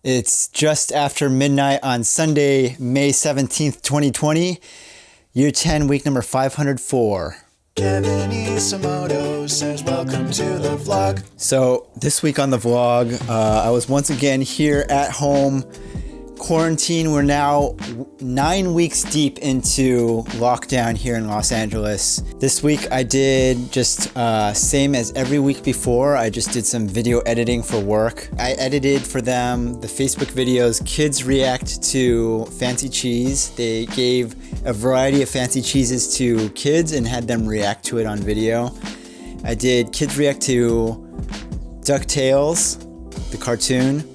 It's just after midnight on Sunday, May 17th, 2020, year 10, week number 504. Kevin Isomoto says welcome to the vlog. So this week on the vlog, I was once again here at home, quarantine. We're now 9 weeks deep into lockdown here in Los Angeles. This week I did just same as every week before. I just did some video editing for work. I edited for them the Facebook videos, Kids React to Fancy Cheese. They gave a variety of fancy cheeses to kids and had them react to it on video. I did Kids React to Ducktales, the cartoon.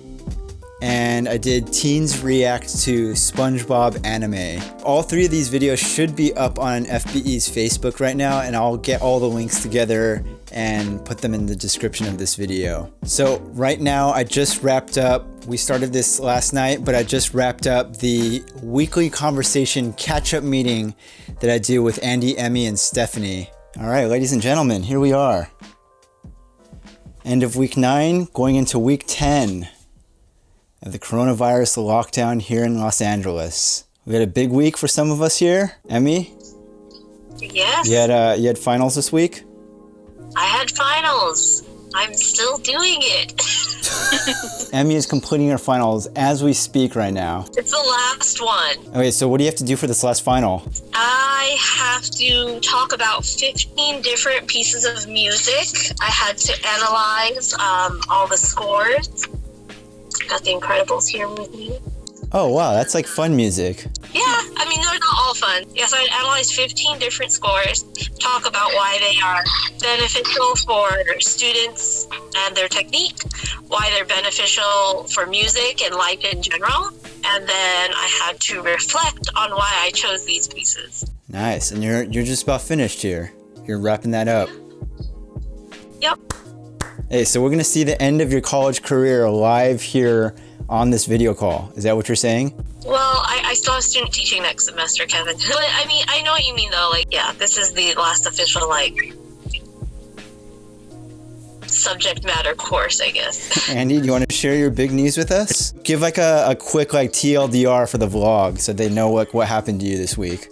And I did Teens React to Spongebob anime. All three of these videos should be up on FBE's Facebook right now, and I'll get all the links together and put them in the description of this video. So right now I just wrapped up, we started this last night, but I just wrapped up the weekly conversation catch-up meeting that I do with Andy, Emmy, and Stephanie. All right, ladies and gentlemen, here we are. End of week 9, going into week 10. Of the coronavirus lockdown here in Los Angeles. We had a big week for some of us here. Emmy? Yes. You had finals this week? I had finals. I'm still doing it. Emmy is completing her finals as we speak right now. It's the last one. Okay, so what do you have to do for this last final? I have to talk about 15 different pieces of music. I had to analyze all the scores. Got the Incredibles here with me. Oh wow, that's like fun music. Yeah, I mean, they're not all fun. Yes, I analyzed 15 different scores, talk about why they are beneficial for students and their technique, why they're beneficial for music and life in general, and then I had to reflect on why I chose these pieces. Nice, and you're just about finished here. You're wrapping that up. Yep. Hey, so we're gonna see the end of your college career live here on this video call. Is that what you're saying? Well, I still have student teaching next semester, Kevin. I mean, I know what you mean, though. Like, yeah, this is the last official, subject matter course, I guess. Andy, do you want to share your big news with us? Give a quick TLDR for the vlog so they know what happened to you this week.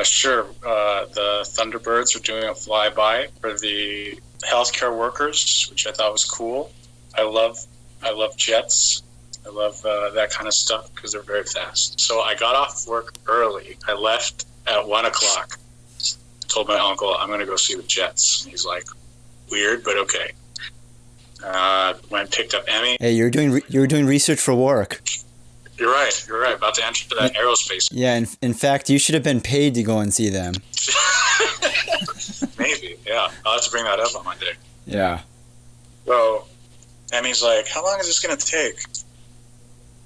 Sure. The Thunderbirds are doing a flyby for the healthcare workers, which I thought was cool. I love jets. I love that kind of stuff because they're very fast. So I got off work early. I left at 1 o'clock. Told my uncle I'm going to go see the jets. He's like, weird, but okay. Went and picked up Emmy. Hey, you were doing research for work. You're right. About to enter that aerospace. Yeah, in fact, you should have been paid to go and see them. Maybe, yeah. I'll have to bring that up on Monday. Yeah. So, Emmy's like, how long is this going to take?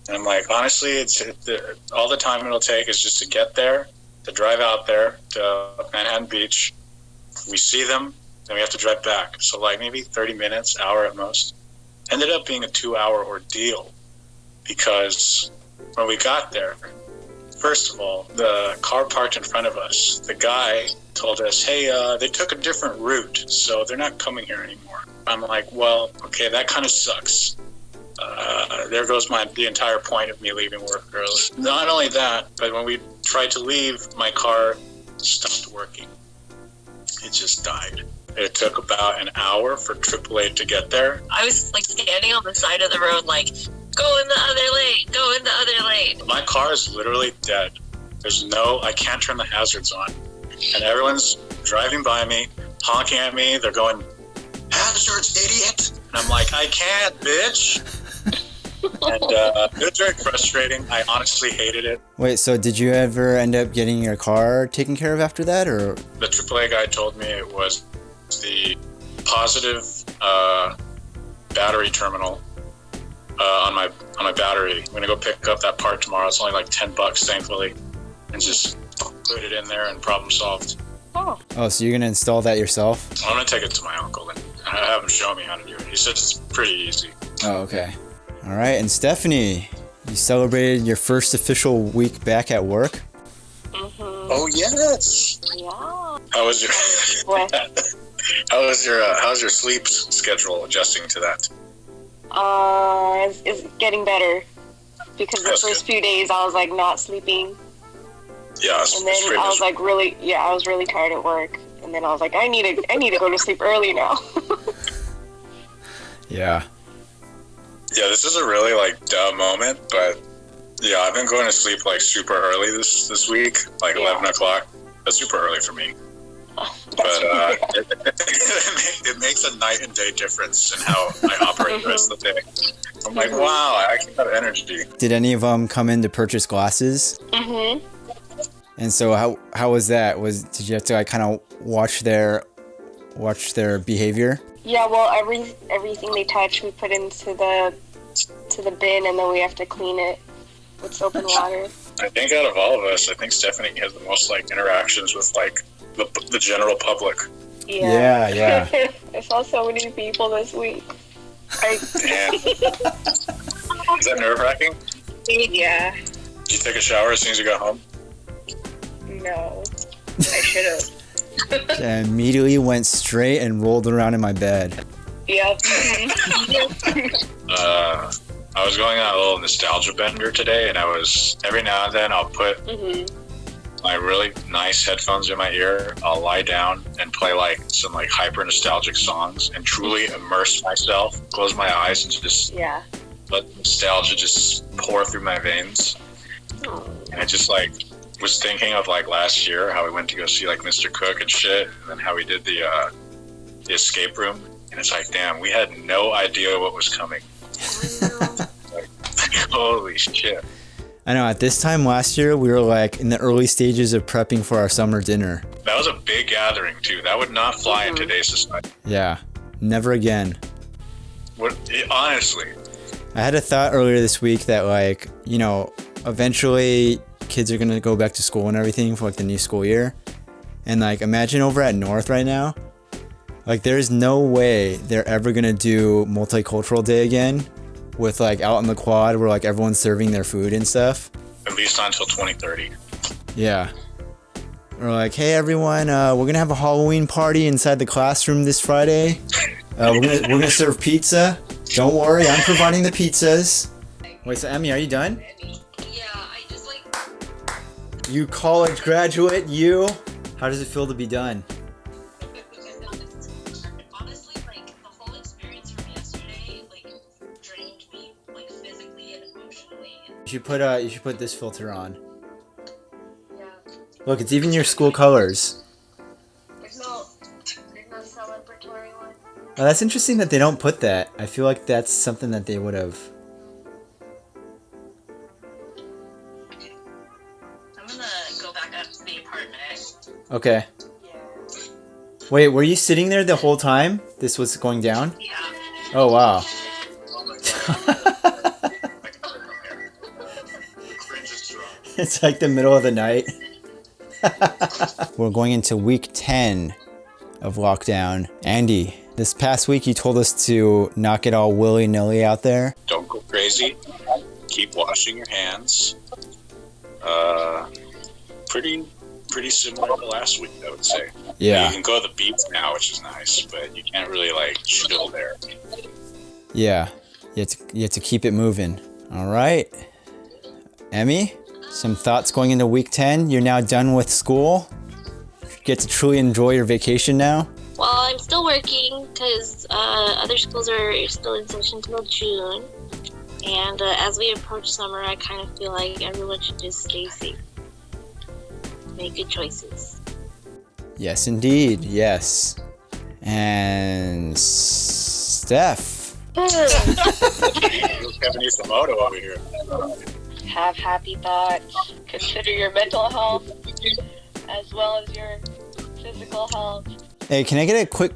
And I'm like, honestly, all the time it'll take is just to get there, to drive out there to Manhattan Beach. We see them, then we have to drive back. So, maybe 30 minutes, hour at most. Ended up being a 2-hour ordeal because when we got there, first of all, the car parked in front of us. The guy told us, hey, they took a different route, so they're not coming here anymore. I'm like, well, okay, that kind of sucks. There goes the entire point of me leaving work early. Not only that, but when we tried to leave, my car stopped working. It just died. It took about an hour for AAA to get there. I was standing on the side of the road, go in the other lane, go in the other lane. My car is literally dead. I can't turn the hazards on. And everyone's driving by me, honking at me. They're going, hazards, idiot. And I'm like, I can't, bitch. And it was very frustrating. I honestly hated it. Wait, so did you ever end up getting your car taken care of after that, or? The AAA guy told me it was the positive battery terminal on my battery. I'm gonna go pick up that part tomorrow. It's only $10, thankfully, and just put it in there and problem solved. Oh, so you're gonna install that yourself? I'm gonna take it to my uncle and have him show me how to do it. He said it's pretty easy. Oh, okay. All right, and Stephanie, you celebrated your first official week back at work? Mm-hmm. Oh yes. Yeah. How was your how's your sleep schedule adjusting to that? It's getting better because the first few days I was like not sleeping. Yeah, and then I was like I was really tired at work, and then I was like, I need to go to sleep early now. Yeah. Yeah, this is a really like dumb moment, but yeah, I've been going to sleep like super early this week, like 11 o'clock. That's super early for me. But it makes a night and day difference in how I operate the rest of the day. I'm like, wow, I actually have energy. Did any of them come in to purchase glasses? Mhm. And so how was that? Did you have to like kind of watch their behavior? Yeah, well, everything they touch, we put into the bin, and then we have to clean it with soap and water. I think out of all of us, I think Stephanie has the most like interactions with like the general public. Yeah. I saw so many people this week. Damn. Is that nerve-wracking? Yeah. Did you take a shower as soon as you got home? No. I should have. I immediately went straight and rolled around in my bed. Yep. I was going on a little nostalgia bender today, and every now and then I'll put my really nice headphones in my ear. I'll lie down and play like some like hyper nostalgic songs and truly immerse myself, close my eyes, and just let nostalgia just pour through my veins. And I just like was thinking of like last year how we went to go see like Mr. Cook and shit, and then how we did the escape room. And it's like, damn, we had no idea what was coming. Like, holy shit. I know, at this time last year, we were like in the early stages of prepping for our summer dinner. That was a big gathering too. That would not fly in today's society. Yeah, never again. Honestly. I had a thought earlier this week that like, you know, eventually kids are going to go back to school and everything for like the new school year. And like, imagine over at North right now, like there's no way they're ever going to do multicultural day again with like out on the quad where like everyone's serving their food and stuff. At least not until 2030. Yeah. Or like, hey everyone, we're going to have a Halloween party inside the classroom this Friday. We're gonna serve pizza. Don't worry, I'm providing the pizzas. Wait, so Emmy, are you done? Yeah, I just like. You college graduate, you. How does it feel to be done? Honestly, like the whole experience from yesterday, like drained me, like physically and emotionally. You should put this filter on. Yeah. Look, it's even your school colors. There's no celebratory one. Oh, that's interesting that they don't put that. I feel like that's something that they would have. I'm gonna go back up to the apartment. Okay. Yeah. Wait, were you sitting there the whole time this was going down? Yeah. Oh, wow. It's like the middle of the night. We're going into week 10 of lockdown. Andy, this past week you told us to not get all willy-nilly out there. Don't go crazy. Keep washing your hands. Pretty similar to last week, I would say. Yeah. You can go to the beach now, which is nice, but you can't really like chill there. Yeah. You have to keep it moving. All right. Emmy, some thoughts going into week 10. You're now done with school. Get to truly enjoy your vacation now. Well, I'm still working because other schools are still in session till June. And as we approach summer, I kind of feel like everyone should just stay safe. Make good choices. Yes, indeed. Yes. And Steph. Kevinisomoto over here. Have happy thoughts. Consider your mental health as well as your physical health. Hey, can I get a quick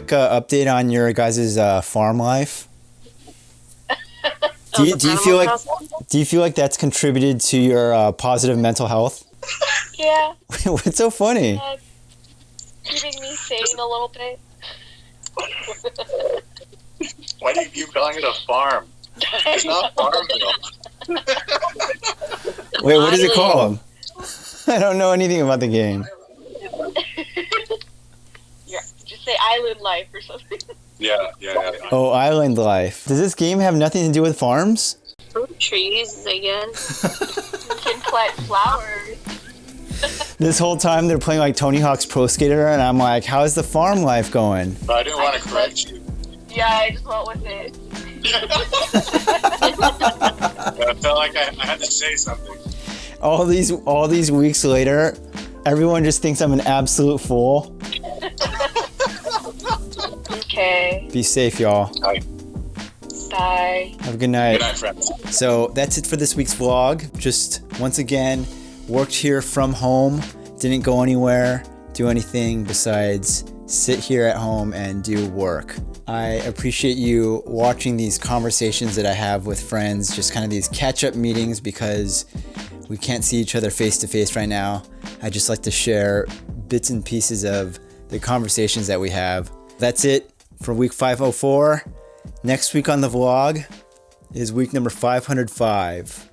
update on your guys' farm life? Do you feel like that's contributed to your positive mental health? Yeah. What's so funny? Keeping me sane a little bit. Why do you keep calling it a farm? It's not Farmville. Wait, what is it called? I don't know anything about the game. Yeah, just say island life or something. Yeah. Oh, island life. Does this game have nothing to do with farms? Fruit trees again. You can plant flowers. This whole time they're playing like Tony Hawk's Pro Skater, and I'm like, how's the farm life going? But I didn't want to correct you. Yeah, I just went with it. But I felt like I had to say something. All these weeks later, everyone just thinks I'm an absolute fool. Okay. Be safe, y'all. Hi. Bye. Have a good night. Good night, friends. So that's it for this week's vlog. Just once again, worked here from home. Didn't go anywhere, do anything besides sit here at home and do work. I appreciate you watching these conversations that I have with friends, just kind of these catch-up meetings because we can't see each other face to face right now. I just like to share bits and pieces of the conversations that we have. That's it for week 504. Next week on the vlog is week number 505.